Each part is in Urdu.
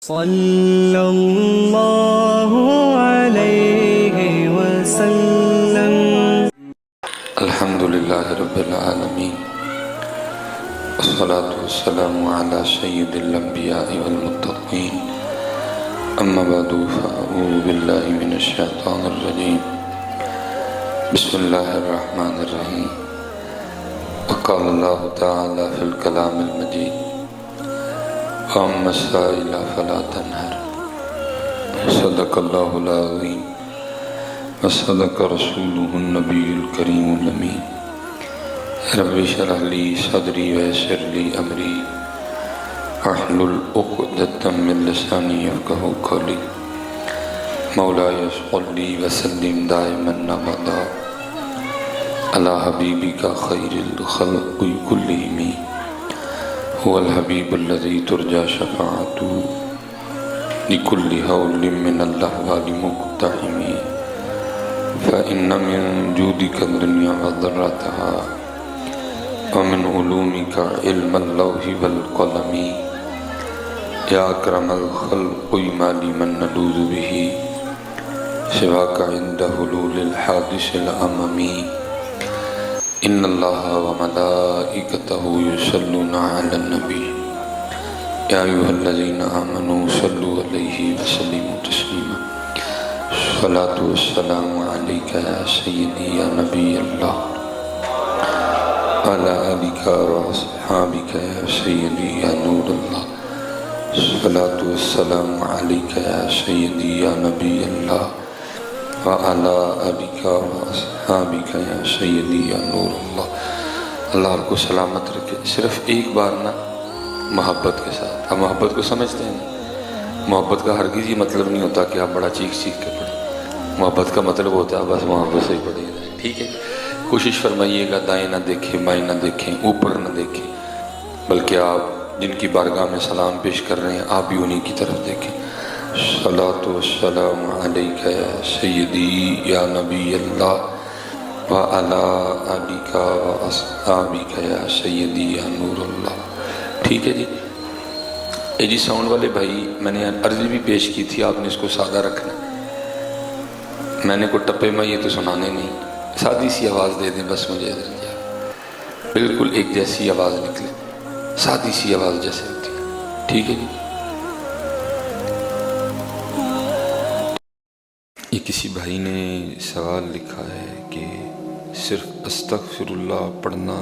صلی اللہ علیہ وسلم۔ الحمدللہ رب العالمین، والصلاة والسلام علی سید الانبیاء والمتقین، اما بعد فاعوذ باللہ من الشیطان الرجیم، بسم اللہ الرحمن الرحیم۔ وقال اللہ تعالی فی الکلام المجید، وَأَمَّا السَّائِلَ فَلَا تَنْهَرْ۔ صدق اللہ العظیم وصدق رسولہ النبی الکریم الامین۔ رب اشرح لی صدری ویسر لی امری واحلل عقدۃ من لسانی یفقہوا قولی۔ مولاي صلی وسلم دائما ابدا علی حبیبک خیر الخلق کلہم، هو الحبیب الذی ترجى شفاعته لكل هول من الأهوال مقتحم، فإن من جودك الدنيا وضرتها، ومن علومك علم اللوح والقلم، يا أكرم الخلق ما لي من نلوذ به سواك عند حلول الحادث الأمم، إن الله وملائكته يصلون على النبي، يا أيها الذين آمنوا صلوا عليه وسلموا تسليما۔ الصلاة والسلام عليك يا سيدي يا نبي الله، وعلى آلك وأصحابك يا سيدي يا نور الله۔ الصلاة والسلام عليك يا سيدي يا نبي الله، وعلى آلك وأصحابك يا سيدي يا نور الله۔ اللہ آپ کو سلامت رکھے۔ صرف ایک بار نا محبت کے ساتھ، آپ محبت کو سمجھتے ہیں؟ محبت کا ہرگز یہ مطلب نہیں ہوتا کہ آپ بڑا چیخ چیخ کے پڑھیں۔ محبت کا مطلب ہوتا ہے بس محبت سے ہی پڑھیں، ٹھیک ہے؟ کوشش فرمائیے گا دائیں نہ دیکھیں، بائیں نہ دیکھیں، اوپر نہ دیکھیں، بلکہ آپ جن کی بارگاہ میں سلام پیش کر رہے ہیں آپ بھی انہی کی طرف دیکھیں۔ صلاۃ والسلام علیک یا سیدی یا نبی اللہ، وعلی آلک واصحابک یا سیدی یا نور اللہ۔ ٹھیک ہے جی؟ اے جی ساؤنڈ والے بھائی، میں نے عرضی بھی پیش کی تھی، آپ نے اس کو سادہ رکھنا ہے۔ میں نے کوئی ٹپے مائیے تو سنانے نہیں، سادی سی آواز دے دیں بس مجھے، بالکل ایک جیسی آواز نکلے، سادی سی آواز جیسے ہوتی ہے، ٹھیک ہے جی؟ یہ کسی بھائی نے سوال لکھا ہے کہ صرف استغفر اللہ پڑھنا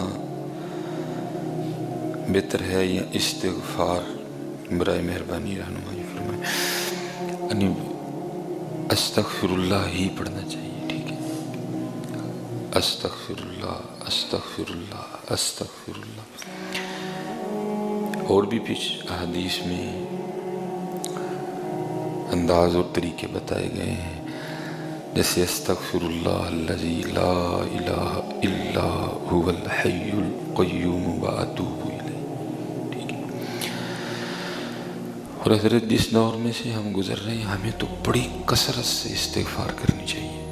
بہتر ہے یا استغفار؟ برائے مہربانی رہنمائی فرمائیں۔ یعنی استغفر اللہ ہی پڑھنا چاہیے، ٹھیک ہے؟ استغفر اللہ، استغفر اللہ، استغفر اللہ۔ اور بھی کچھ احادیث میں انداز اور طریقے بتائے گئے ہیں، جیسے استغفر اللہ الذی لا الہ الا هو الحی القیوم واتوب الیہ، ٹھیک ہے؟ اور حضرت جس دور میں سے ہم گزر رہے ہیں ہمیں تو بڑی کثرت سے استغفار کرنی چاہیے۔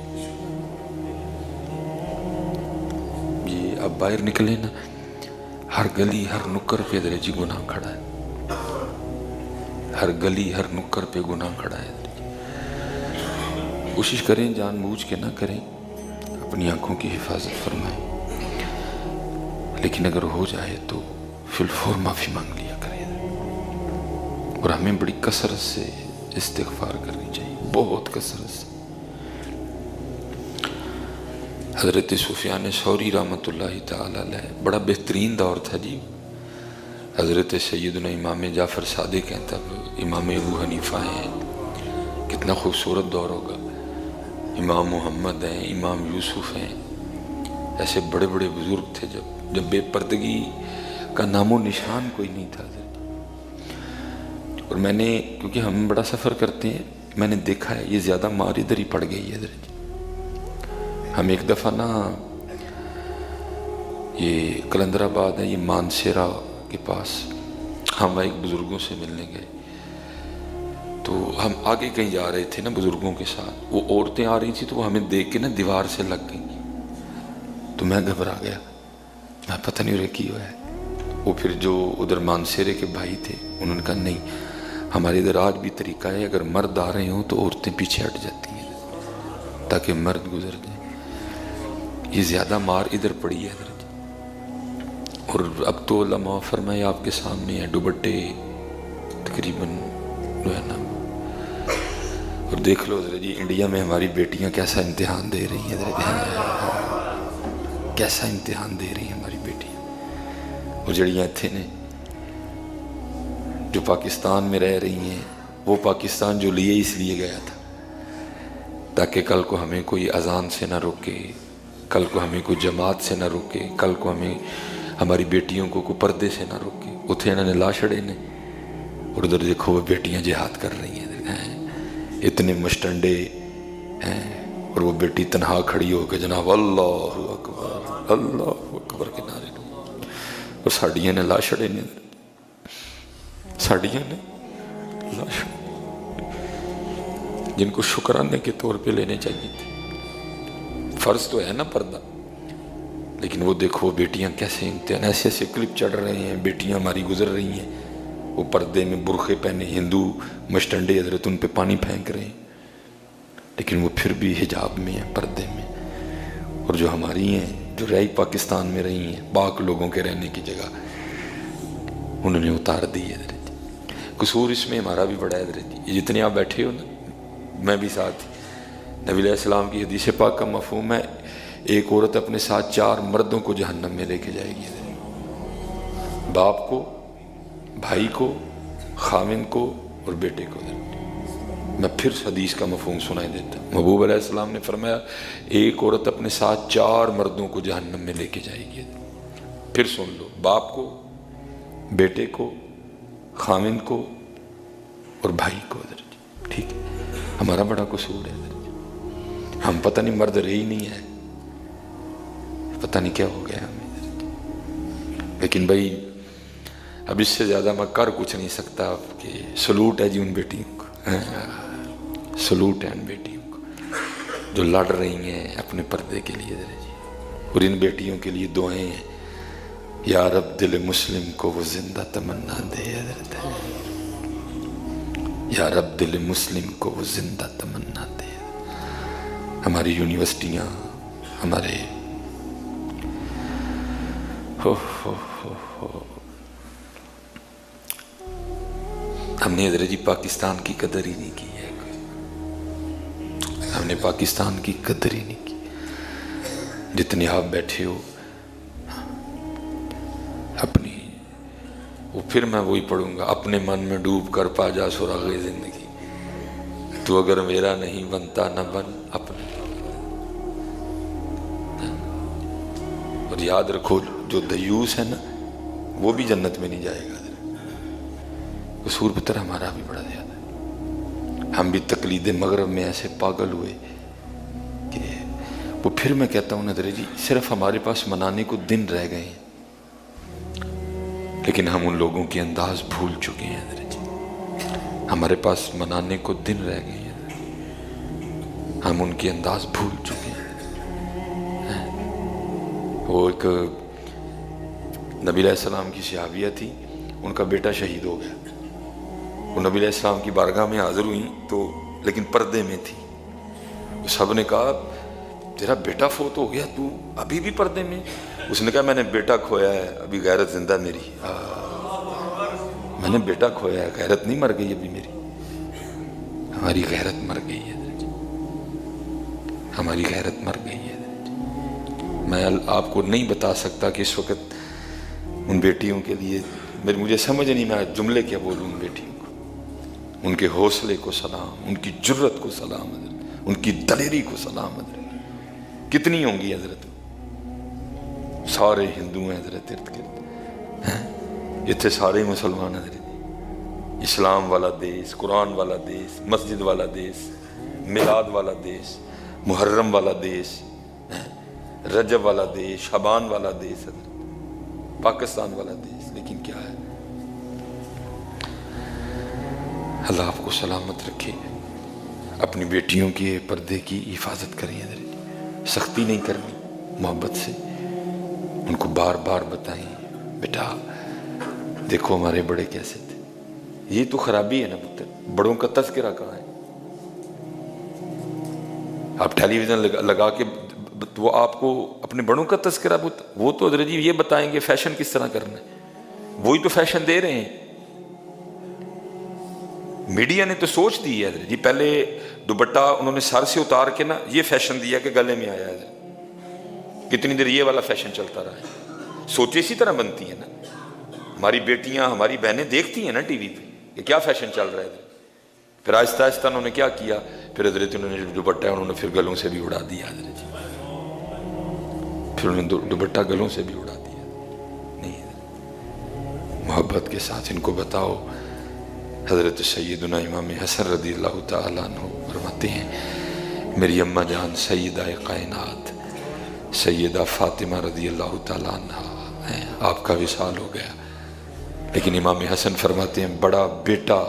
یہ اب باہر نکلے نا، ہر گلی ہر نکر پہ درجی گناہ کھڑا ہے، ہر گلی ہر نکر پہ گناہ کھڑا ہے۔ کوشش کریں جان بوجھ کے نہ کریں، اپنی آنکھوں کی حفاظت فرمائیں، لیکن اگر ہو جائے تو فی الفور معافی مانگ لیا کریں۔ اور ہمیں بڑی کثرت سے استغفار کرنی چاہیے، بہت کثرت سے۔ حضرت سفیان ثوری رحمۃ اللہ تعالی علیہ بڑا بہترین دور تھا جی۔ حضرت سیدنا امام جعفر صادق ہیں، تب امام ابو حنیفہ ہیں، کتنا خوبصورت دور ہوگا۔ امام محمد ہیں، امام یوسف ہیں، ایسے بڑے بڑے بزرگ تھے جب بے پردگی کا نام و نشان کوئی نہیں تھا۔ اور میں نے، کیونکہ ہم بڑا سفر کرتے ہیں، میں نے دیکھا ہے یہ زیادہ مار ادھر ہی پڑ گئی ہے۔ ہم ایک دفعہ نا یہ کلندر آباد ہے، یہ مانسیرا کے پاس، ہم ایک بزرگوں سے ملنے گئے، تو ہم آگے کہیں جا رہے تھے نا بزرگوں کے ساتھ، وہ عورتیں آ رہی تھیں تو وہ ہمیں دیکھ کے نا دیوار سے لگ گئیں، تو میں گھبرا گیا، میں پتہ نہیں رہے کی ہوا ہے۔ وہ پھر جو ادھر مانسیرے کے بھائی تھے انہوں نے کہا نہیں ہمارے ادھر آج بھی طریقہ ہے، اگر مرد آ رہے ہوں تو عورتیں پیچھے ہٹ جاتی ہیں تاکہ مرد گزر جائیں۔ یہ زیادہ مار ادھر پڑی ہے حضرت، اور اب تو علماء فرمائے آپ کے سامنے ہیں دوپٹے تقریباً جو ہے نا، اور دیکھ لو حضرت جی انڈیا میں ہماری بیٹیاں کیسا امتحان دے رہی ہیں حضرت، کیسا امتحان دے رہی ہیں ہماری بیٹیاں، وہ جڑیاں تھے نے جو پاکستان میں رہ رہی ہیں، وہ پاکستان جو لیے اس لیے گیا تھا تاکہ کل کو ہمیں کوئی اذان سے نہ روکے، کل کو ہمیں کوئی جماعت سے نہ روکے، کل کو ہمیں ہماری بیٹیوں کو کوئی پردے سے نہ روکے۔ اتنے انہوں نے لا چھڑے نے، اور ادھر دیکھو وہ بیٹیاں جہاد کر رہی ہیں، اتنے مشٹنڈے ہیں، اور وہ بیٹی تنہا کھڑی ہو کے جناب اللہ اکبر کے نعرے لو، اور ساڑیاں نے لا چھڑے نے، ساڑیاں نے لا چھڑے، جن کو شکرانے کے طور پہ لینے چاہیے تھے۔ فرض تو ہے نا پردہ، لیکن وہ دیکھو بیٹیاں کیسے امتحان، ایسے ایسے کلپ چڑھ رہے ہیں، بیٹیاں ہماری گزر رہی ہیں، وہ پردے میں برقعے پہنے، ہندو مشٹنڈے حضرت ان پہ پانی پھینک رہے ہیں، لیکن وہ پھر بھی حجاب میں ہیں، پردے میں۔ اور جو ہماری ہیں، جو رہی پاکستان میں رہی ہیں، پاک لوگوں کے رہنے کی جگہ انہوں نے اتار دی ہے حضرت۔ قصور اس میں ہمارا بھی بڑا ہے حضرت، یہ جتنے آپ بیٹھے ہو نا، میں بھی ساتھ، نبی علیہ السلام کی حدیث پاک کا مفہوم ہے ایک عورت اپنے ساتھ 4 مردوں کو جہنم میں لے کے جائے گی، باپ کو، بھائی کو، خامن کو اور بیٹے کو۔ میں پھر حدیث کا مفہوم سنائی دیتا ہوں۔ محبوب علیہ السلام نے فرمایا ایک عورت اپنے ساتھ 4 مردوں کو جہنم میں لے کے جائے گی۔ پھر سن لو، باپ کو، بیٹے کو، خامن کو اور بھائی کو حضرت، ٹھیک ہے؟ ہمارا بڑا قصور ہے حضرت، ہم پتہ نہیں مرد رہے ہی نہیں ہے، پتہ نہیں کیا ہو گیا ہمیں حضرت۔ لیکن بھائی اب اس سے زیادہ میں کر کچھ نہیں سکتا کہ سلوٹ ہے جی ان بیٹیوں کو، سلوٹ ہے ان بیٹیوں کو جو لڑ رہی ہیں اپنے پردے کے لیے حضرت جی، اور ان بیٹیوں کے لیے دعائیں ہیں، یا رب دل مسلم کو وہ زندہ تمنا دے حضرت، یا رب دل مسلم کو وہ زندہ تمنا دے۔ ہماری یونیورسٹیاں، ہمارے ہم نے حضرت جی پاکستان کی قدر ہی نہیں کی ہے، ہم نے پاکستان کی قدر ہی نہیں کی۔ جتنے آپ بیٹھے ہو اپنی، وہ پھر میں وہی پڑھوں گا، اپنے من میں ڈوب کر پا جا سراغ زندگی، تو اگر میرا نہیں بنتا نہ بن اپنے۔ اور یاد رکھو جو دیوس ہے نا وہ بھی جنت میں نہیں جائے گا۔ قصور پتر ہمارا بھی بڑا زیادہ ہے، ہم بھی تقلید مغرب میں ایسے پاگل ہوئے کہ وہ پھر میں کہتا ہوں نظر جی صرف ہمارے پاس منانے کو دن رہ گئے ہیں، لیکن ہم ان لوگوں کے انداز بھول چکے ہیں نظر جی، ہمارے پاس منانے کو دن رہ گئے ہیں، ہم ان کے انداز بھول چکے ہیں۔ وہ ایک نبی علیہ السلام کی صحابیہ تھی، ان کا بیٹا شہید ہو گیا، وہ نبی علیہ السلام کی بارگاہ میں حاضر ہوئی تو لیکن پردے میں تھی، سب نے کہا تیرا بیٹا فوت ہو گیا تو ابھی بھی پردے میں؟ اس نے کہا میں نے بیٹا کھویا ہے، ابھی غیرت زندہ میری، میں نے بیٹا کھویا ہے، غیرت نہیں مر گئی ابھی میری، ہماری غیرت مر گئی ہے، ہماری غیرت مر گئی ہے۔ میں آپ کو نہیں بتا سکتا کہ اس وقت ان بیٹیوں کے لیے مجھے سمجھ نہیں میں جملے کیا بولوں ان بیٹیوں کو، ان کے حوصلے کو سلام، ان کی جرت کو سلام حضرت، ان کی دلیری کو سلام حضرت۔ کتنی ہوں گی حضرت؟ سارے ہندو ہیں حضرت ارد گرد، اتنے سارے مسلمان حضرت، اسلام والا دیس، قرآن والا دیس، مسجد والا دیس، میلاد والا دیس، محرم والا دیس، رجب والا دیس، شعبان والا دیس حضرت، پاکستان والا دیس، لیکن کیا ہے؟ اللہ آپ کو سلامت رکھے، اپنی بیٹیوں کے پردے کی حفاظت کریں حضرت، سختی نہیں کرنی، محبت سے ان کو بار بار بتائیں بیٹا دیکھو ہمارے بڑے کیسے تھے، یہ تو خرابی ہے نا پتر، بڑوں کا تذکرہ کہاں ہے؟ آپ ٹیلی ویژن لگا کے وہ آپ کو اپنے بڑوں کا تذکرہ، وہ تو حضرت جی یہ بتائیں گے فیشن کس طرح کرنا ہے، وہی تو فیشن دے رہے ہیں۔ میڈیا نے تو سوچ دی ہے حضرت جی، پہلے دوپٹہ انہوں نے سر سے اتار کے نا یہ فیشن دیا کہ گلے میں آیا ہے، کتنی دیر یہ والا فیشن چلتا رہا ہے۔ سوچے اسی طرح بنتی ہیں نا، ہماری بیٹیاں ہماری بہنیں دیکھتی ہیں نا ٹی وی پہ کہ کیا فیشن چل رہا ہے، پھر آہستہ آہستہ انہوں نے کیا کیا، پھر حضرت انہوں نے دوپٹہ انہوں نے پھر گلوں سے بھی اڑا دیا حضرت جی، پھر انہوں نے دوپٹہ گلوں سے بھی اڑا دیا۔ نہیں، محبت کے ساتھ ان کو بتاؤ۔ حضرت سیدنا امام حسن رضی اللہ تعالیٰ عنہ فرماتے ہیں میری اماں جان سیدہ کائنات سیدہ فاطمہ رضی اللہ تعالیٰ عنہ ہیں، آپ کا وصال ہو گیا، لیکن امام حسن فرماتے ہیں بڑا بیٹا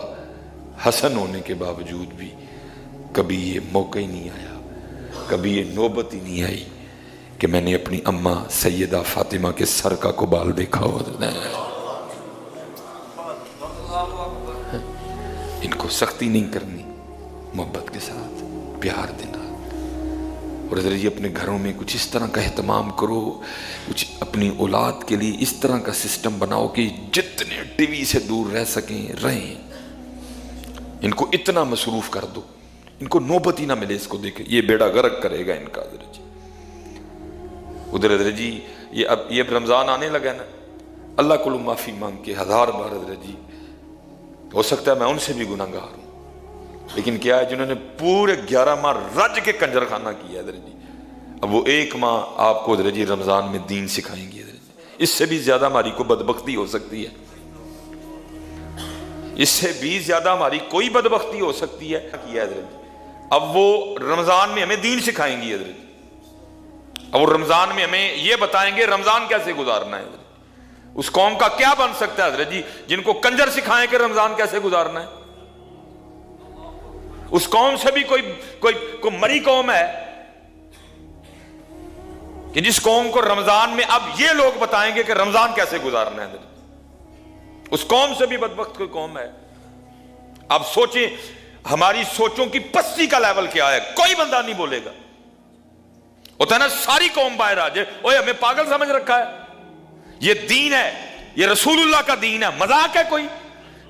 حسن ہونے کے باوجود بھی کبھی یہ موقع ہی نہیں آیا، کبھی یہ نوبت ہی نہیں آئی کہ میں نے اپنی اماں سیدہ فاطمہ کے سر کا قبال دیکھا ہو۔ ان کو سختی نہیں کرنی، محبت کے ساتھ پیار دینا۔ اور حضرت جی اپنے گھروں میں کچھ اس طرح کا اہتمام کرو، کچھ اپنی اولاد کے لیے اس طرح کا سسٹم بناؤ کہ جتنے ٹی وی سے دور رہ سکیں رہیں، ان کو اتنا مصروف کر دو، ان کو نوبت ہی نہ ملے اس کو دیکھے، یہ بیڑا غرق کرے گا ان کا حضرت جی۔ ادھر حضرت جی یہ رمضان آنے لگا نا، اللہ کو معافی مانگ کے 1000 بار حضرت جی، ہو سکتا ہے میں ان سے بھی گناہگار ہوں، لیکن کیا ہے جنہوں نے پورے 11 ماہ رج کے کنجر خانہ کیا حضرت جی، اب وہ 1 ماہ آپ کو حضرت جی رمضان میں دین سکھائیں گی حضرت جی۔ اس سے بھی زیادہ ہماری کو بدبختی ہو سکتی ہے، اس سے بھی زیادہ ہماری کوئی بدبختی ہو سکتی ہے کیا حضرت جی۔ اب وہ رمضان میں ہمیں دین سکھائیں گی حضرت جی، اب وہ رمضان میں ہمیں یہ بتائیں گے رمضان کیسے گزارنا ہے حضرت۔ اس قوم کا کیا بن سکتا ہے حضرت جی جن کو کنجر سکھائیں کہ رمضان کیسے گزارنا ہے؟ اس قوم سے بھی کوئی مری قوم ہے کہ جس قوم کو رمضان میں اب یہ لوگ بتائیں گے کہ رمضان کیسے گزارنا ہے حضرت۔ اس قوم سے بھی بدبخت کوئی قوم ہے؟ اب سوچیں ہماری سوچوں کی پستی کا لیول کیا ہے، کوئی بندہ نہیں بولے گا، ہوتا ہے نا ساری قوم باہر آ جائے، اوے ہمیں پاگل سمجھ رکھا ہے، یہ دین ہے، یہ رسول اللہ کا دین ہے، مذاق ہے کوئی؟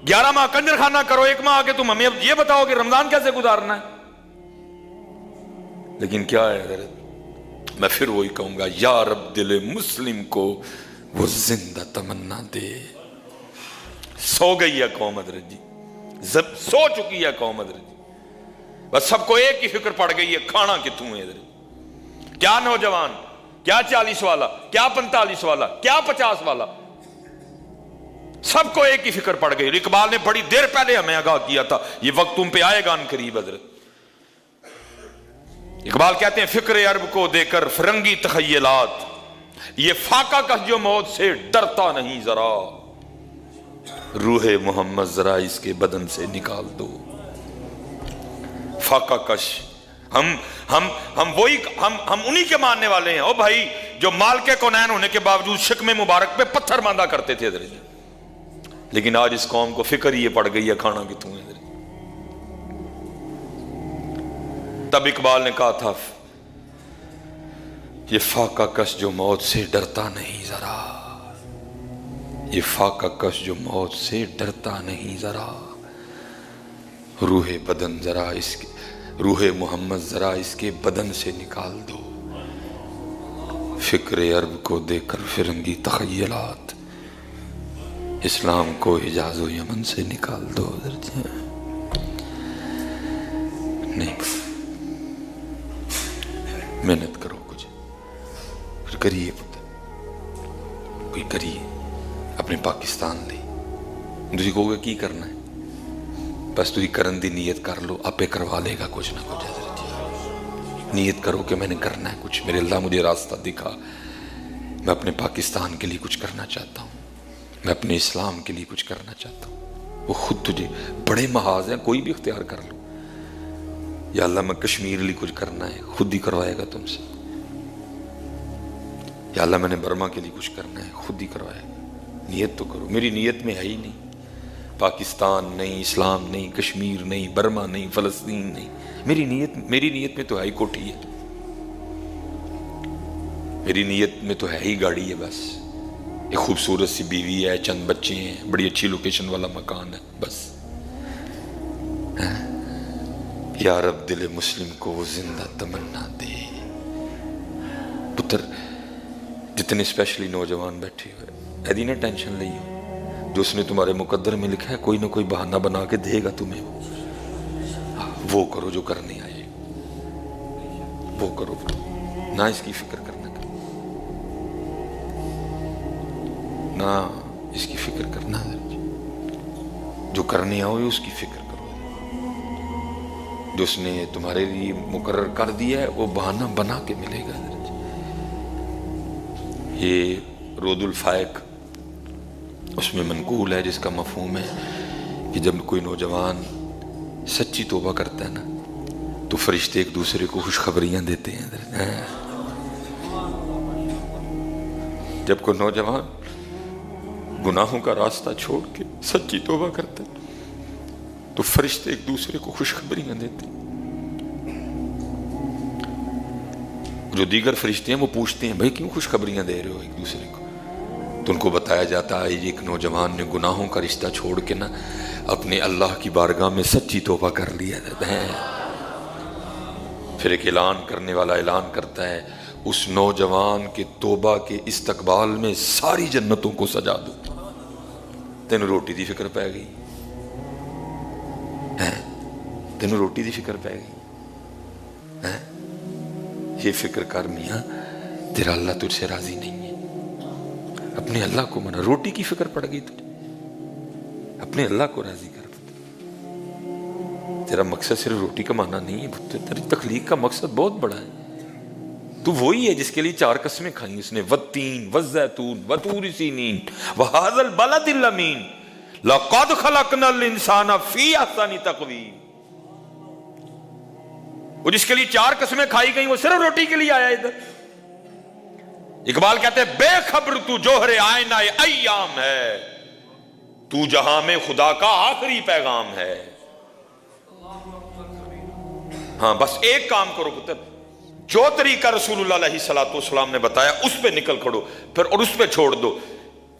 11 ماہ کنجر خانہ کرو، 1 ماہ آگے تم ہمیں اب یہ بتاؤ کہ رمضان کیسے گزارنا ہے؟ لیکن کیا ہے حضرت، میں پھر وہی کہوں گا، یا رب دل مسلم کو وہ زندہ تمنا دے۔ سو گئی ہے قوم حضرت جی، سو چکی ہے قوم حضرت جی، بس سب کو ایک ہی فکر پڑ گئی ہے، کھانا کتوں ہے حضرت۔ کیا نوجوان، کیا 40 والا، کیا 45 والا، کیا 50 والا، سب کو ایک ہی فکر پڑ گئی۔ اقبال نے بڑی دیر پہلے ہمیں آگاہ کیا تھا یہ وقت تم پہ آئے گا ان قریب حضرت۔ اقبال کہتے ہیں فکر عرب کو دے کر فرنگی تخیلات، یہ فاقہ کش جو موت سے ڈرتا نہیں ذرا، روح محمد ذرا اس کے بدن سے نکال دو۔ فاقہ کش، ہم انہی کے ماننے والے ہیں، او بھائی جو مالک کونین ہونے کے باوجود شکم مبارک پہ پتھر باندھا کرتے تھے حضرت، لیکن آج اس قوم کو فکر یہ پڑ گئی ہے کھانا کتوں ہے حضرت۔ تب اقبال نے کہا تھا یہ فاقہ کش جو موت سے ڈرتا نہیں ذرا، یہ فاقہ کش جو موت سے ڈرتا نہیں ذرا، روح بدن ذرا اس کے، روح محمد ذرا اس کے بدن سے نکال دو، فکر عرب کو دے کر فرنگی تخیلات، اسلام کو حجاز و یمن سے نکال دو۔ نہیں، محنت کرو، کچھ پھر کریے، کوئی کریے اپنے پاکستان لئی۔ تسی کہو گے کی کرنا ہے، بس تسی کرن دی نیت کر لو، آپے کروا لے گا کچھ نہ کچھ حضرت جی۔ نیت کرو کہ میں نے کرنا ہے کچھ، میرے اللہ مجھے راستہ دکھا، میں اپنے پاکستان کے لیے کچھ کرنا چاہتا ہوں، میں اپنے اسلام کے لیے کچھ کرنا چاہتا ہوں۔ وہ خود تجھے بڑے محاذ ہیں، کوئی بھی اختیار کر لو، یا اللہ میں کشمیر لیے کچھ کرنا ہے، خود ہی کروائے گا تم سے، یا اللہ میں نے برما کے لیے کچھ کرنا ہے، خود ہی کروائے گا۔ نیت تو کرو، میری نیت میں ہے ہی نہیں، پاکستان نہیں، اسلام نہیں، کشمیر نہیں، برما نہیں، فلسطین نہیں. میری نیت میں تو ہے ہی کوٹھی ہے، میری نیت میں تو ہے ہی گاڑی ہے، بس ایک خوبصورت سی بیوی ہے، چند بچے ہیں، بڑی اچھی لوکیشن والا مکان ہے، بس. یا رب دل مسلم کو وہ زندہ تمنا دے. پتر جتنے اسپیشلی نوجوان بیٹھے ہوئے ایدی نہ ٹینشن لئی ہو، جو اس نے تمہارے مقدر میں لکھا ہے کوئی نہ کوئی بہانہ بنا کے دے گا تمہیں. وہ کرو جو کرنے آئے، وہ کرو، نہ اس کی فکر کرنا، نہ اس کی فکر کرنا. جو کرنے آؤ اس کی فکر کرو. جو اس نے تمہارے لیے مقرر کر دیا ہے وہ بہانہ بنا کے ملے گا. یہ رود الفائق اس میں منقول ہے، جس کا مفہوم ہے کہ جب کوئی نوجوان سچی توبہ کرتا ہے نا تو فرشتے ایک دوسرے کو خوشخبریاں دیتے ہیں. جب کوئی نوجوان گناہوں کا راستہ چھوڑ کے سچی توبہ کرتا ہے تو فرشتے ایک دوسرے کو خوشخبریاں دیتے ہیں. جو دیگر فرشتے ہیں وہ پوچھتے ہیں بھائی کیوں خوشخبریاں دے رہے ہو ایک دوسرے کو؟ تو ان کو بتایا جاتا ہے ایک نوجوان نے گناہوں کا رشتہ چھوڑ کے نا اپنے اللہ کی بارگاہ میں سچی توبہ کر لیا ہے. پھر ایک اعلان کرنے والا اعلان کرتا ہے اس نوجوان کے توبہ کے استقبال میں ساری جنتوں کو سجا دو. تینوں روٹی دی فکر پہ گئی، تینوں روٹی دی فکر پہ گئی. یہ فکر کر میاں تیرا اللہ تجھ سے راضی نہیں ہے. اپنے اللہ کو منا، روٹی کی فکر پڑ گئی تجھے، اپنے اللہ کو راضی کر. تیرا مقصد صرف روٹی کمانا نہیں ہے، تیری تخلیق کا مقصد بہت بڑا ہے. تو وہی ہے جس کے لیے 4 قسمیں کھائیں اس نے، والتین والزیتون وطور سینین وہذا البلد الامین لقد خلقنا الانسان فی احسن تقویم. وہ جس کے لیے 4 قسمیں کھائی گئی وہ صرف روٹی کے لیے آیا ادھر. اقبال کہتے ہیں بے خبر تو جوہر آئینہ ایام ہے، تو جہاں میں خدا کا آخری پیغام ہے. ہاں بس ایک کام کرو پتر، جو طریقہ رسول اللہ علیہ السلام نے بتایا اس پہ نکل کھڑو، پھر اور اس پہ چھوڑ دو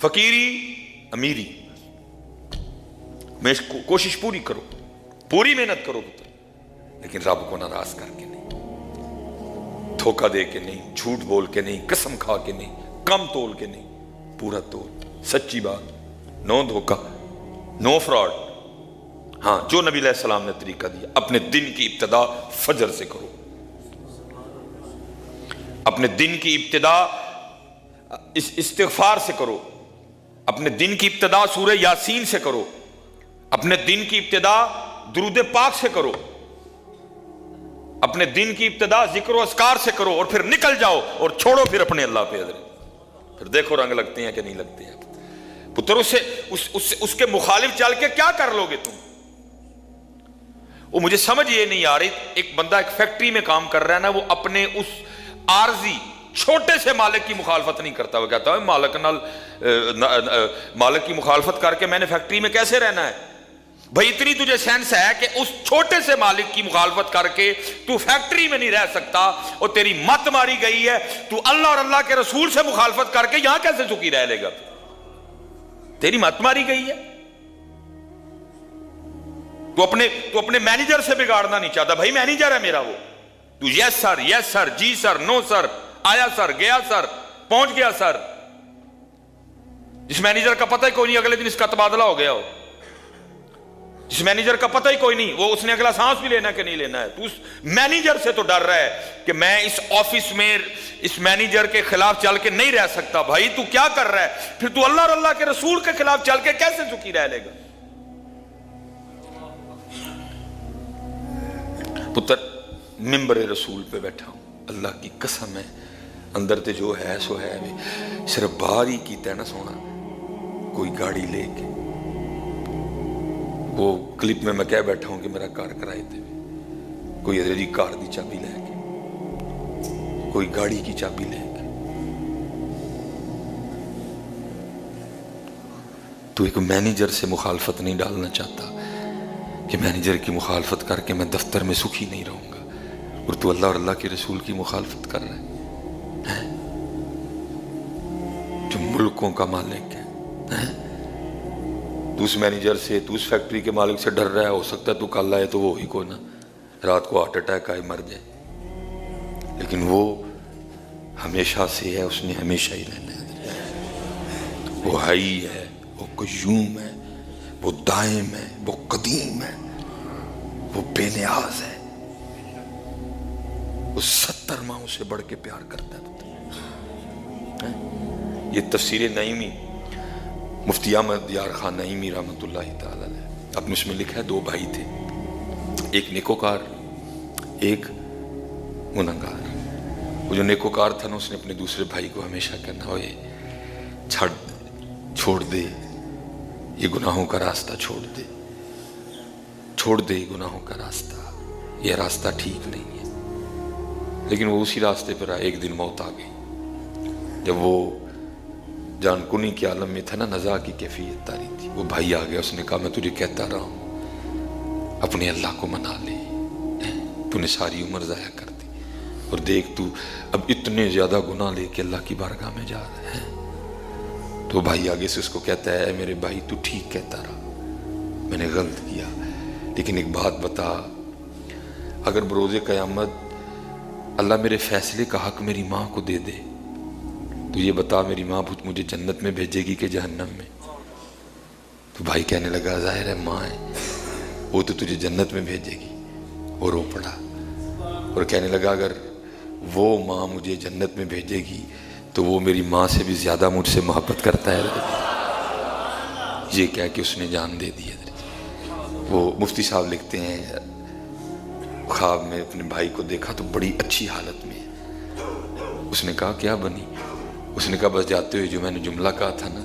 فقیری امیری. میں کوشش پوری کرو، پوری محنت کرو پتر، لیکن رب کو ناراض کر کے نہیں، دھوکہ دے کے نہیں، جھوٹ بول کے نہیں، قسم کھا کے نہیں، کم تول کے نہیں، پورا تول، سچی بات، نو دھوکہ، نو فراڈ. ہاں جو نبی علیہ السلام نے طریقہ دیا، اپنے دن کی ابتدا فجر سے کرو، اپنے دن کی ابتدا استغفار سے کرو، اپنے دن کی ابتدا سورہ یاسین سے کرو، اپنے دن کی ابتدا درود پاک سے کرو، اپنے دن کی ابتدا ذکر و اذکار سے کرو، اور پھر نکل جاؤ اور چھوڑو پھر اپنے اللہ پہ حضرت. پھر دیکھو رنگ لگتے ہیں کہ نہیں لگتے ہیں. پتر اس کے مخالف چل کے کیا کر لو گے تم؟ وہ مجھے سمجھ یہ نہیں آ رہی. ایک بندہ ایک فیکٹری میں کام کر رہا ہے نا، وہ اپنے اس عارضی چھوٹے سے مالک کی مخالفت نہیں کرتا. وہ کہتا ہے مالک کی مخالفت کر کے میں نے فیکٹری میں کیسے رہنا ہے؟ بھائی اتنی تجھے سینس ہے کہ اس چھوٹے سے مالک کی مخالفت کر کے تو فیکٹری میں نہیں رہ سکتا، اور تیری مت ماری گئی ہے، تو اللہ اور اللہ کے رسول سے مخالفت کر کے یہاں کیسے سکھی رہ لے گا؟ تیری مت ماری گئی ہے. تو اپنے مینیجر سے بگاڑنا نہیں چاہتا. بھائی مینیجر ہے میرا وہ، تو یس سر جی سر نو سر، آیا سر گیا سر پہنچ گیا سر. جس مینیجر کا پتہ ہی کوئی نہیں اگلے دن اس کا تبادلہ ہو گیا ہو، جس مینیجر کا پتہ ہی کوئی نہیں وہ اس نے اگلا سانس بھی لینا کہ نہیں لینا ہے، تو اس مینیجر سے تو ڈر رہا ہے کہ میں اس آفس میں اس مینیجر کے خلاف چل کے نہیں رہ سکتا. بھائی تو کیا کر رہا ہے؟ پھر تو اللہ اور اللہ کے رسول کے خلاف چل کے کیسے سکھی رہ لے گا؟ پتر ممبر رسول پہ بیٹھا ہوں، اللہ کی قسم ہے اندر تے جو ہے سو ہے، صرف باہر ہی کیتا ہے نا سونا. کوئی گاڑی لے کے، وہ کلپ میں کہہ بیٹھا ہوں کہ میرا کار کرائے تے، کوئی ادھر جی کار دی چابی لے کے، کوئی گاڑی کی چابی لے کے. تو ایک مینیجر سے مخالفت نہیں ڈالنا چاہتا کہ مینیجر کی مخالفت کر کے میں دفتر میں سکھی نہیں رہوں گا، اور تو اللہ اور اللہ کے رسول کی مخالفت کر رہا ہے جو ملکوں کا مالک ہے۔ تو اس مینیجر سے، تو اس فیکٹری کے مالک سے ڈر رہا ہے، ہو سکتا ہے تو کل آئے تو وہ ہی کو نا رات کو ہارٹ اٹیک آئے مر جائے، لیکن وہ ہمیشہ سے ہے، اس نے ہمیشہ ہی رہنا ہے۔ وہ حی ہے، وہ قیوم ہے، وہ دائم ہے، وہ قدیم ہے، وہ بے نیاز ہے، وہ 70 ماہوں سے بڑھ کے پیار کرتا ہے۔ یہ تفسیر نعیمی مفتی احمد یار خان نعیمی رحمۃ اللہ تعالی علیہ، اپنے اس میں لکھا ہے 2 بھائی تھے، ایک نیکوکار ایک گنہگار۔ وہ جو نیکوکار تھا نا، اس نے اپنے دوسرے بھائی کو ہمیشہ کہنا، اوے چھوڑ دے یہ گناہوں کا راستہ، چھوڑ دے یہ گناہوں کا راستہ، یہ راستہ ٹھیک نہیں ہے۔ لیکن وہ اسی راستے پر ایک دن موت آ گئی۔ جب وہ جان کنی کے عالم میں تھا نا، نزا کی کیفیت تاری تھی، وہ بھائی آ گیا، اس نے کہا میں تجھے کہتا رہا ہوں اپنے اللہ کو منا لے، تو نے ساری عمر ضائع کر دی، اور دیکھ تو اب اتنے زیادہ گناہ لے کے اللہ کی بارگاہ میں جا رہے ہیں۔ تو بھائی آگے سے اس کو کہتا ہے، اے میرے بھائی تو ٹھیک کہتا رہا، میں نے غلط کیا، لیکن ایک بات بتا، اگر بروز قیامت اللہ میرے فیصلے کا حق میری ماں کو دے دے تو یہ بتا میری ماں مجھے جنت میں بھیجے گی کہ جہنم میں؟ تو بھائی کہنے لگا ظاہر ہے ماں ہے، وہ تو تجھے جنت میں بھیجے گی، وہ رو پڑا اور کہنے لگا اگر وہ ماں مجھے جنت میں بھیجے گی تو وہ میری ماں سے بھی زیادہ مجھ سے محبت کرتا ہے۔ یہ کہہ کے اس نے جان دے دی۔ وہ مفتی صاحب لکھتے ہیں، خواب میں اپنے بھائی کو دیکھا تو بڑی اچھی حالت میں، اس نے کہا کیا بنی؟ اس نے کہا بس جاتے ہوئے جو میں نے جملہ کہا تھا نا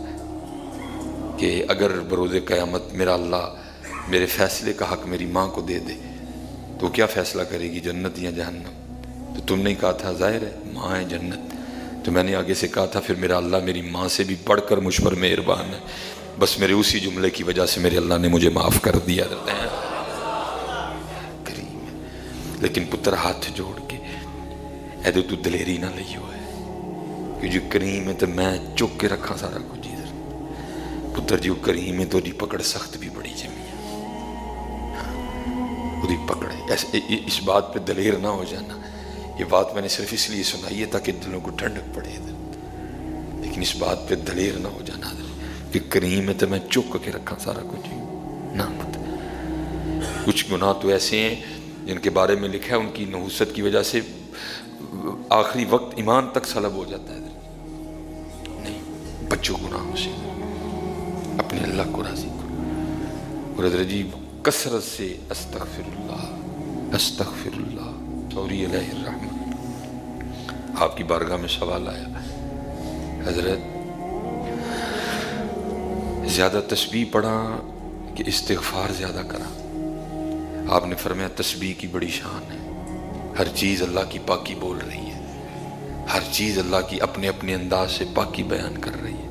کہ اگر بروز قیامت میرا اللہ میرے فیصلے کا حق میری ماں کو دے دے تو کیا فیصلہ کرے گی، جنت یا جہنم؟ تو تم نے کہا تھا ظاہر ہے ماں ہے جنت، تو میں نے آگے سے کہا تھا پھر میرا اللہ میری ماں سے بھی بڑھ کر مجھ پر مہربان ہے، بس میرے اسی جملے کی وجہ سے میرے اللہ نے مجھے معاف کر دیا۔ کریم ہے، لیکن پتر ہاتھ جوڑ کے اے تو دلیری نہ لئیو ہے کہ جو کریم ہے تو میں چک کے رکھا سارا کچھ ادھر، پتر جو کریم ہے تو دی پکڑ سخت بھی بڑی جمی ہے، وہ دی پکڑ ہے۔ اس بات پہ دلیر نہ ہو جانا، یہ بات میں نے صرف اس لیے سنائی ہے تاکہ دلوں کو ٹھنڈک پڑے ادھر، لیکن اس بات پہ دلیر نہ ہو جانا کہ کریم ہے تو میں چک کے رکھا سارا کچھ نہ مت۔ کچھ گناہ تو ایسے ہیں جن کے بارے میں لکھا ہے ان کی نحوست کی وجہ سے آخری وقت ایمان تک سلب ہو جاتا ہے۔ نہیں، بچو گناہوں سے، اپنے اللہ کو راضی کرو، اور حضرت جی کثرت سے استغفر اللہ استغفر اللہ سوری علیہ الرحمن۔ آپ کی بارگاہ میں سوال آیا حضرت زیادہ تسبیح پڑھا کہ استغفار زیادہ کرا؟ آپ نے فرمایا تسبیح کی بڑی شان ہے، ہر چیز اللہ کی پاکی بول رہی ہے، ہر چیز اللہ کی اپنے اپنے انداز سے پاکی بیان کر رہی ہے۔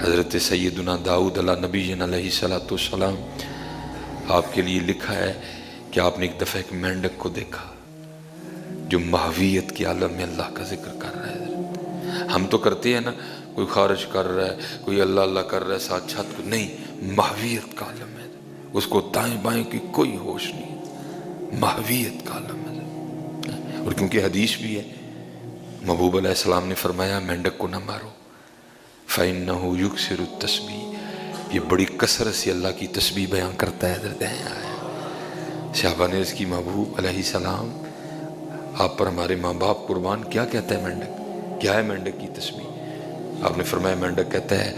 حضرت سیدنا داؤد علیہ نبی علیہ الصلوۃ والسلام، آپ کے لیے لکھا ہے کہ آپ نے ایک دفعہ ایک مینڈک کو دیکھا جو محویت کے عالم میں اللہ کا ذکر کر رہا ہے۔ ہم تو کرتے ہیں نا، کوئی خارج کر رہا ہے، کوئی اللہ اللہ کر رہا ہے ساتھ چھت کو، نہیں، محویت کا عالم ہے، اس کو دائیں بائیں کی کوئی ہوش نہیں، محویت کا عالم ہے۔ اور کیونکہ حدیث بھی ہے، محبوب علیہ السلام نے فرمایا مینڈک کو نہ مارو، فَإِنَّهُ يُكْسِرُ التَّسْبِيحَ، یہ بڑی کثرت سے اللہ کی تسبیح بیان کرتا ہے۔ صحابہ نے اس کی محبوب علیہ السلام آپ پر ہمارے ماں باپ قربان، کیا کہتا ہے مینڈک؟ کیا ہے مینڈک کی تسبیح؟ آپ نے فرمایا مینڈک کہتا ہے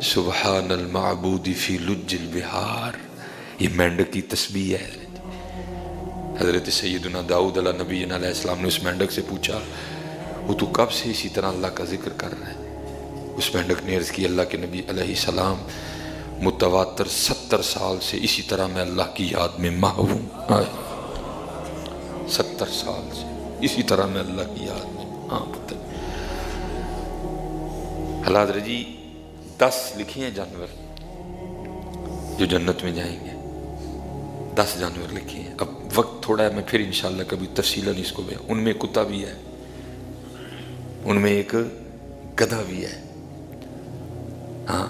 سبحان المعبود فی لج البحار، یہ مینڈک کی تسبیح ہے۔ حضرت سیدنا داؤد علیہ نبی علیہ السلام نے اس مینڈک سے پوچھا وہ تو کب سے اسی طرح اللہ کا ذکر کر رہا ہے؟ اس مینڈک نے عرض کی اللہ کے نبی علیہ السلام متواتر 70 سال سے اسی طرح میں اللہ کی یاد میں محو ہوں، 70 سال سے اسی طرح میں اللہ کی یاد میں۔ ہاں پتر حضرت جی 10 لکھے ہیں جانور، جو جنت میں جائیں گے، 10 جانور لکھے ہیں. اب وقت تھوڑا ہے، میں پھر انشاءاللہ کبھی تفصیلاً اس کو بیان. ان میں کتا بھی ہے، ان میں ایک گدھا بھی ہے. ہاں،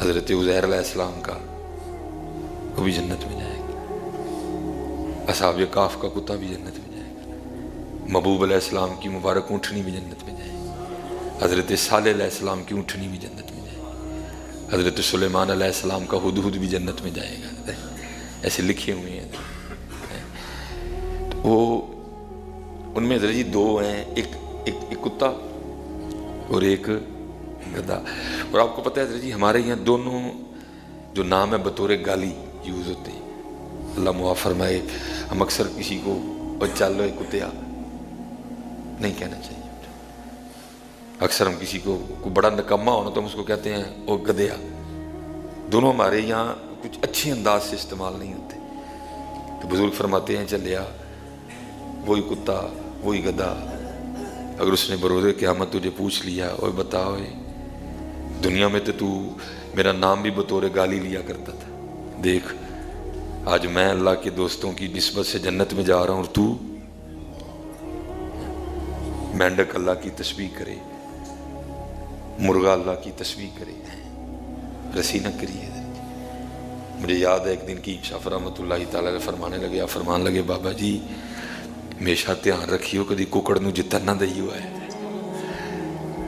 حضرت عزیر علیہ السلام کا، وہ بھی جنت میں جائے گا. اصحاب کہف کا کتا بھی جنت میں جائے گا. محبوب علیہ السلام کی مبارک اونٹنی بھی جنت میں جائے گی. حضرت صالح علیہ السلام کی اونٹنی بھی جنت میں جائے گی. حضرت سلیمان علیہ السلام کا ہدہد بھی جنت میں جائے گا. ایسے لکھے ہوئے ہیں. وہ ان میں حضرت جی 2 ہیں، ایک کتا اور ایک گدھا. اور آپ کو پتہ ہے حضرت جی ہمارے یہاں دونوں جو نام ہے بطور گالی یوز ہوتے ہیں. اللہ معاف فرمائے، ہم اکثر کسی کو چل رہے کتیا نہیں کہنا چاہیے. اکثر ہم کسی کو بڑا نکما ہونا تو ہم اس کو کہتے ہیں او گدھیا. دونوں ہمارے یہاں کچھ اچھے انداز سے استعمال نہیں ہوتے. تو بزرگ فرماتے ہیں چلیا وہی کتا وہی گدھا، اگر اس نے بروز قیامت تجھے پوچھ لیا اور بتاؤ دنیا میں تو میرا نام بھی بطور گالی لیا کرتا تھا، دیکھ آج میں اللہ کے دوستوں کی نسبت سے جنت میں جا رہا ہوں اور تو مینڈک اللہ کی تسبیح کرے، مرغا اللہ کی تسبیح کرے، رسی نہ کریے. مجھے یاد ہے ایک دن کی شاف رحمۃ اللہ تعالیٰ نے فرمان لگے بابا جی ہمیشہ دھیان رکھیو کدی ککڑ نو جتن نہ دئی ہوا ہے.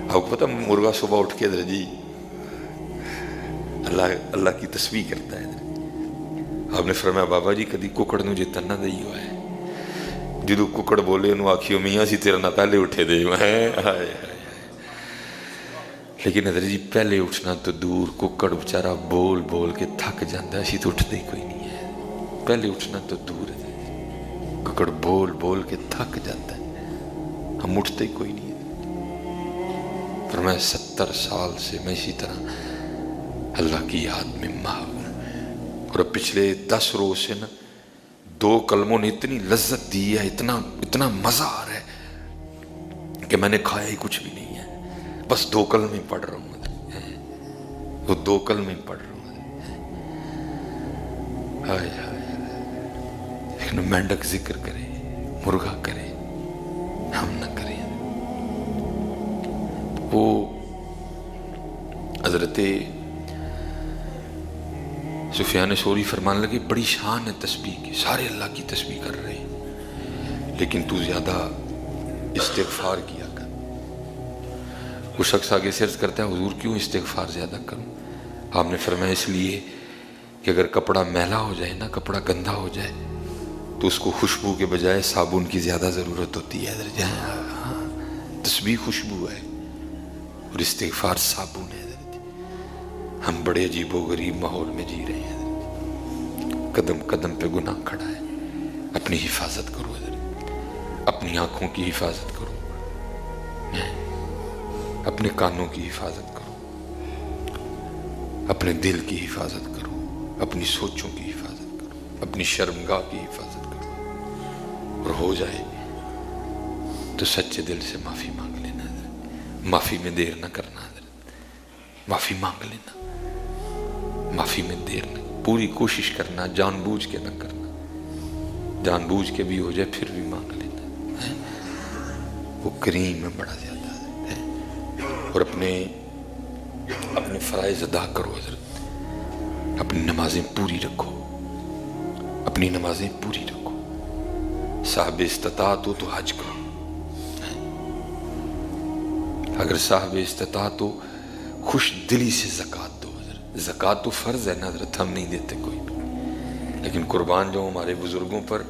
آپ کو پتہ مرغا صبح اٹھ کے حضرت جی اللہ کی تسبیح کرتا ہے. آپ نے فرمایا بابا جی کدی ککڑ نو جتن نہ دئی ہوا ہے. جدو ککڑ بولے انہوں آکھیو میاں سی تیرا نہ پہلے اٹھے دے. لیکن حضرت جی پہلے اٹھنا تو دور، ککڑ بیچارہ بول بول کے تھک جاتا ہے، اسی تو اٹھتے ہی کوئی نہیں ہے. پہلے اٹھنا تو دور ہے، ککڑ بول بول کے تھک جاتا ہے، ہم اٹھتے ہی کوئی نہیں ہے. پر میں 70 سال سے میں اسی طرح اللہ کی یاد میں محو ہوں. اور اب پچھلے 10 روز سے نا 2 کلموں نے اتنی لذت دی ہے، اتنا مزہ آ رہا ہے کہ میں نے کھایا ہی کچھ بھی نہیں ہے، بس 2 کلمے پڑھ رہا ہوں. وہ 2 کلمے پڑھ رہا ہوں. ہائے ہائے، لیکن مینڈک ذکر کرے، مرغا کرے، ہم نہ کریں. وہ حضرت سفیان ثوری فرمانے لگے بڑی شان ہے تسبیح کی، سارے اللہ کی تسبیح کر رہے ہیں لیکن تو زیادہ استغفار کیا کر. وہ شخص آگے سے عرض کرتا ہے حضور کیوں استغفار زیادہ کروں؟ آپ نے فرمایا اس لیے کہ اگر کپڑا میلا ہو جائے نا، کپڑا گندا ہو جائے تو اس کو خوشبو کے بجائے صابن کی زیادہ ضرورت ہوتی ہے. تسبیح خوشبو ہے اور استغفار صابن ہے. ہم بڑے عجیب و غریب ماحول میں جی رہے ہیں، قدم قدم پہ گناہ کھڑا ہے. اپنی حفاظت کرو حضرت، اپنی آنکھوں کی حفاظت کرو، اپنے کانوں کی حفاظت کرو، اپنے دل کی حفاظت کرو، اپنی سوچوں کی حفاظت کرو، اپنی شرمگاہ کی حفاظت کرو. اور ہو جائے تو سچے دل سے معافی مانگ لینا حضرت. معافی میں دیر نہ کرنا حضرت، معافی مانگ لینا، معافی میں دیر نہ، پوری کوشش کرنا، جان بوجھ کے نہ کرنا. جان بوجھ کے بھی ہو جائے پھر بھی مانگ لینا. وہ کریم میں بڑا زیادہ ہے. اور اپنے فرائض ادا کرو حضرت. اپنی نمازیں پوری رکھو، اپنی نمازیں پوری رکھو. صاحب استطاعت ہو تو حج کرو. اگر صاحب استطاعت ہو خوش دلی سے زکوٰۃ دو حضرت. زکوٰۃ تو فرض ہے نا حضرت، ہم نہیں دیتے کوئی بھی، لیکن قربان جو ہمارے بزرگوں پر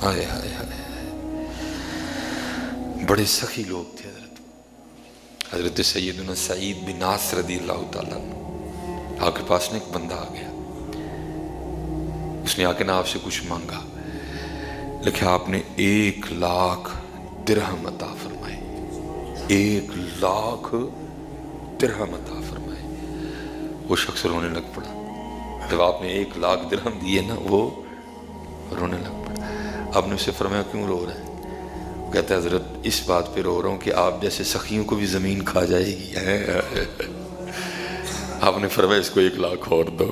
ہائے ہائے ہائے بڑے سخی لوگ تھے حضرت. حضرت سیدنا سعید بن ناصر رضی اللہ تعالیٰ عنہ، آپ کے پاس نے ایک بندہ آ گیا. اس نے آ کے نا آپ سے کچھ مانگا، لیکن آپ نے 1,00,000 درہم عطا فرمائے. 1,00,000 درہم عطا فرمائے. وہ شخص رونے لگ پڑا. جب آپ نے 1,00,000 درہم دیے نا وہ رونے لگ پڑا. آپ نے اسے فرمایا کیوں رو رہا ہے؟ کہتا ہے حضرت اس بات پہ رو رہا ہوں کہ آپ جیسے سخیوں کو بھی زمین کھا جائے گی. آپ نے فرمایا اس کو 1 لاکھ اور دو.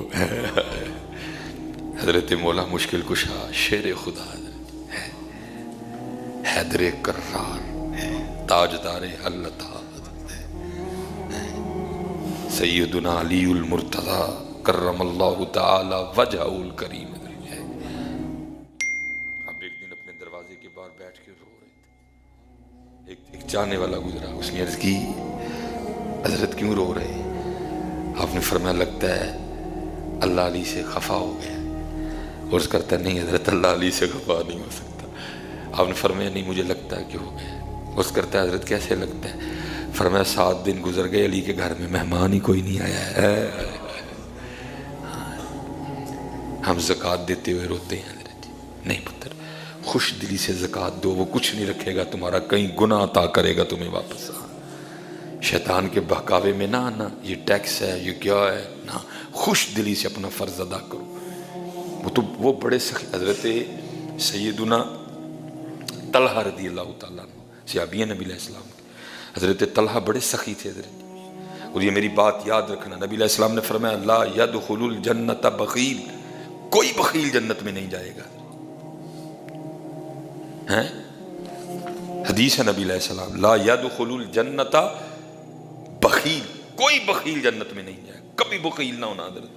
حضرت مولا مشکل کشا شیر خدا ہے، حیدر کرار ہے، تاجدار اللہ، سیدنا علی المرتضی کرم اللہ تعالی وجہ الکریم. اب ایک دن اپنے دروازے کے باہر بیٹھ کے رو رہے تھے. ایک چاہنے والا گزرا، اس نے عرض کی حضرت کیوں رو رہے ہیں؟ آپ نے فرمایا لگتا ہے اللہ علی سے خفا ہو گیا. عرض کرتا نہیں حضرت اللہ علی سے خفا نہیں ہو سکتا. آپ نے فرمایا نہیں مجھے لگتا ہے کہ ہو گیا. عرض کرتا ہے حضرت کیسے لگتا ہے؟ فرمایا 7 دن گزر گئے علی کے گھر میں مہمان ہی کوئی نہیں آیا ہے. ہم زکوٰۃ دیتے ہوئے روتے ہیں حضرت. نہیں پتر، خوش دلی سے زکوٰۃ دو، وہ کچھ نہیں رکھے گا تمہارا، کہیں گناہ عطا کرے گا تمہیں واپس. شیطان کے بہکاوے میں نہ آنا، یہ ٹیکس ہے یہ کیا ہے، نہ، خوش دلی سے اپنا فرض ادا کرو. وہ بڑے سخی. حضرت سیدنا طلحہ رضی اللہ تعالیٰ عنہ صحابی نبی علیہ السلام کے، حضرت طلحہ بڑے سخی تھے حضرت. اور یہ میری بات یاد رکھنا، نبی علیہ السلام نے فرمایا لا يدخل الجنت بخیل، کوئی بخیل جنت میں نہیں جائے گا. حدیث ہے نبی علیہ السلام لا يدخل الجنت بخیل، کوئی بخیل جنت میں نہیں جائے، کبھی بخیل نہ ہونا حضرت.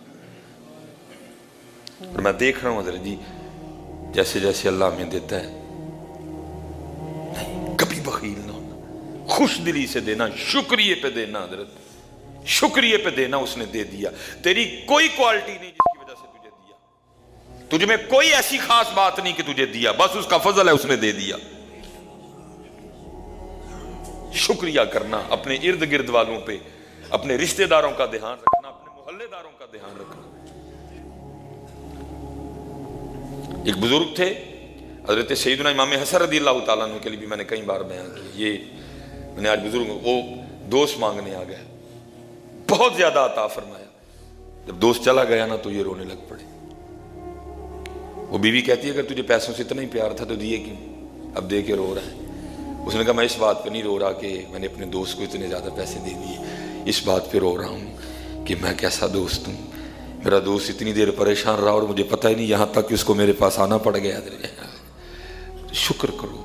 اور میں دیکھ رہا ہوں حضرت جی جیسے جیسے اللہ ہمیں دیتا ہے، نہیں کبھی بخیل نہ ہونا، خوش دلی سے دینا، شکریہ پہ دینا حضرت، شکریہ پہ دینا. اس نے دے دیا، تیری کوئی کوالٹی نہیں جس کی وجہ سے تجھے دیا، تجھ میں کوئی ایسی خاص بات نہیں کہ تجھے دیا، بس اس کا فضل ہے اس نے دے دیا. شکریہ کرنا، اپنے ارد گرد والوں پہ، اپنے رشتہ داروں کا دھیان رکھنا، اپنے محلے داروں کا دھیان رکھنا. ایک بزرگ تھے حضرت سیدنا امام حسن رضی اللہ تعالیٰ عنہ کے لیے بھی میں نے کئی بار بیان کیا. یہ میں نے آج بزرگ وہ دوست مانگنے آ گیا، بہت زیادہ عطا فرمایا. جب دوست چلا گیا نا تو یہ رونے لگ پڑے. وہ بیوی کہتی ہے اگر تجھے پیسوں سے اتنا ہی پیار تھا تو دیے کیوں، اب دے کے رو رہا ہے. اس نے کہا میں اس بات پہ نہیں رو رہا کہ میں نے اپنے دوست کو اتنے زیادہ پیسے دے دیے، اس بات پہ رو رہا ہوں کہ میں کیسا دوست ہوں. میرا دوست اتنی دیر پریشان رہا اور مجھے پتہ ہی نہیں، یہاں تک کہ اس کو میرے پاس آنا پڑ گیا. شکر کرو.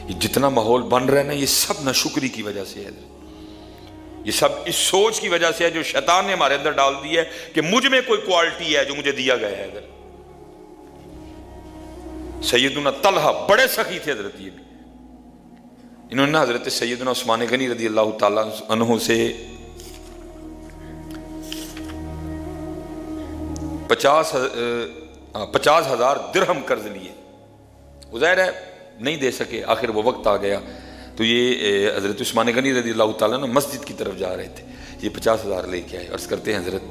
یہ جتنا ماحول بن رہا ہے نا، یہ سب ناشکری کی وجہ سے ہے. یہ سب اس سوچ کی وجہ سے ہے جو شیطان نے ہمارے اندر ڈال دی ہے کہ مجھ میں کوئی کوالٹی ہے جو مجھے دیا گیا ہے. سیدنا طلحہ بڑے سخی تھے حضرت. یہ بھی انہوں نے حضرت سیدنا عثمان غنی رضی اللہ تعالیٰ عنہ سے 50,000 درہم قرض لیے. ظاہر ہے نہیں دے سکے، آخر وہ وقت آ گیا تو یہ حضرت عثمان غنی رضی اللہ تعالیٰ عنہ مسجد کی طرف جا رہے تھے. یہ 50,000 لے کے آئے، عرض کرتے ہیں حضرت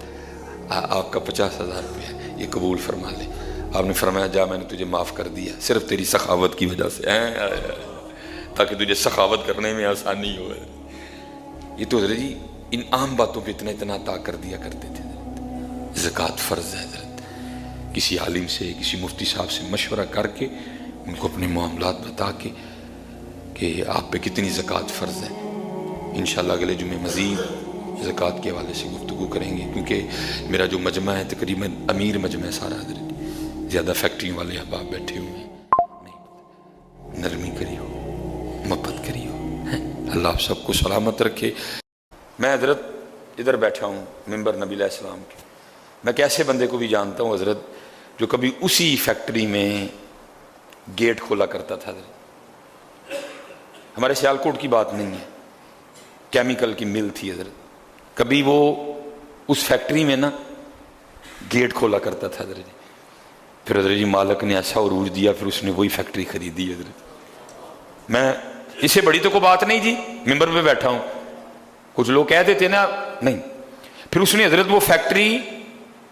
آپ کا 50,000 روپیہ یہ قبول فرما لے. آپ نے فرمایا جا میں نے تجھے معاف کر دیا صرف تیری سخاوت کی وجہ سے، تاکہ تجھے سخاوت کرنے میں آسانی ہو. یہ تو حضرت جی ان عام باتوں پہ اتنا عطا کر دیا کرتے تھے. زکوٰۃ فرض ہے حضرت. کسی عالم سے، کسی مفتی صاحب سے مشورہ کر کے ان کو اپنے معاملات بتا کے کہ آپ پہ کتنی زکوٰۃ فرض ہے. انشاءاللہ اگلے جمعے مزید زکوٰۃ کے حوالے سے گفتگو کریں گے، کیونکہ میرا جو مجمع ہے تقریباً امیر مجمع ہے سارا حضرت. زیادہ فیکٹریوں والے احباب بیٹھے ہوئے ہیں. نہیں، نرمی کریو، محبت کریو. اللہ آپ سب کو سلامت رکھے. میں حضرت ادھر بیٹھا ہوں ممبر نبی علیہ السلام کے. میں کیسے بندے کو بھی جانتا ہوں حضرت جو کبھی اسی فیکٹری میں گیٹ کھولا کرتا تھا حضرت. ہمارے سیالکوٹ کی بات نہیں ہے، کیمیکل کی مل تھی حضرت. کبھی وہ اس فیکٹری میں نا گیٹ کھولا کرتا تھا حضرت. پھر حضرت جی مالک نے ایسا عروج دیا، پھر اس نے وہی فیکٹری خریدی حضرت. میں اس سے بڑی تو کوئی بات نہیں جی، ممبر پہ بیٹھا ہوں. کچھ لوگ کہہ دیتے نا نہیں. پھر اس نے حضرت وہ فیکٹری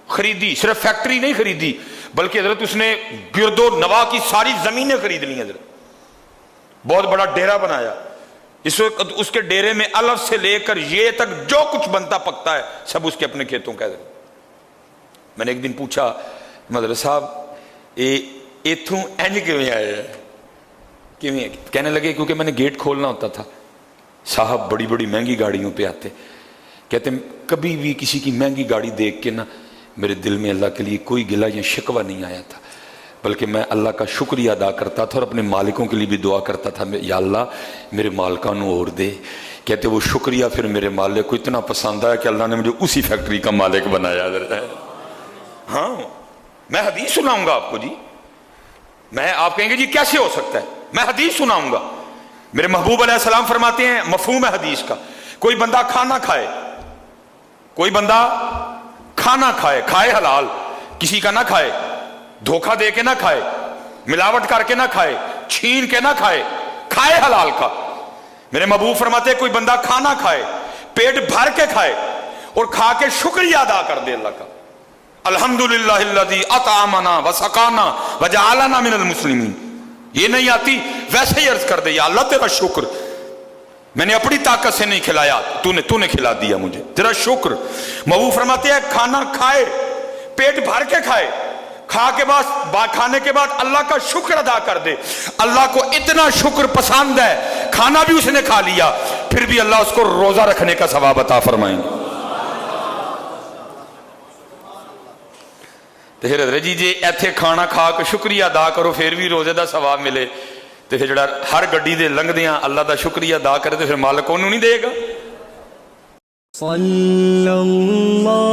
خریدی. صرف فیکٹری نہیں خریدی بلکہ حضرت اس نے گرد و نواح کی ساری زمینیں خرید لی حضرت. بہت بڑا ڈیرا بنایا. اس وقت اس کے ڈیرے میں الف سے لے کر یہ تک جو کچھ بنتا پکتا ہے سب اس کے اپنے کھیتوں کا حضرت. میں نے ایک دن پوچھا مدرسہ صاحب ایتھوں اینج کیویں آیا ہے؟ کہنے لگے کیونکہ میں نے گیٹ کھولنا ہوتا تھا. صاحب بڑی بڑی مہنگی گاڑیوں پہ آتے. کہتے ہیں کبھی بھی کسی کی مہنگی گاڑی دیکھ کے نا میرے دل میں اللہ کے لیے کوئی گلہ یا شکوہ نہیں آیا تھا، بلکہ میں اللہ کا شکریہ ادا کرتا تھا اور اپنے مالکوں کے لیے بھی دعا کرتا تھا، یا اللہ میرے مالکانوں اور دے۔ کہتے وہ شکریہ پھر میرے مالک کو اتنا پسند آیا کہ اللہ نے مجھے اسی فیکٹری کا مالک بنایا۔ ہاں میں حدیث سناؤں گا آپ کو جی، میں آپ کہیں گے جی کیسے ہو سکتا ہے، میں حدیث سناؤں گا۔ میرے محبوب علیہ السلام فرماتے ہیں مفہوم ہے حدیث کا، کوئی بندہ کھانا کھائے، کوئی بندہ کھانا کھائے، کھائے حلال، کسی کا نہ کھائے، دھوکہ دے کے نہ کھائے، ملاوٹ کر کے نہ کھائے، چھین کے نہ کھائے، کھائے حلال کا۔ میرے محبوب فرماتے ہیں کوئی بندہ کھانا کھائے، پیٹ بھر کے کھائے اور کھا کے شکریہ ادا کر دے اللہ کا، الحمدللہ الذی اطعمنا وسقانا وجعلنا من المسلمین، یہ نہیں آتی ویسے ہی عرض کر دے یا اللہ تیرا شکر، میں نے اپنی طاقت سے نہیں کھلایا، تو نے کھلا دیا مجھے، تیرا شکر۔ محبوب فرماتے ہیں کھانا کھائے، پیٹ بھر کے کھائے، کھانے کے بعد اللہ کا شکر ادا کر دے، اللہ کو اتنا شکر پسند ہے، کھانا بھی اس نے کھا لیا، پھر بھی اللہ اس کو روزہ رکھنے کا ثواب عطا فرمائیں گے۔ تو پھر حضرت جی ایتھے کھانا کھا کے شکریہ ادا کرو پھر بھی روزے دا ثواب ملے، تو پھر جڑا ہر گڈی دے لنگدیاں اللہ دا شکریہ ادا کرے تو پھر مالک انہوں نہیں دے گا۔ صلی اللہ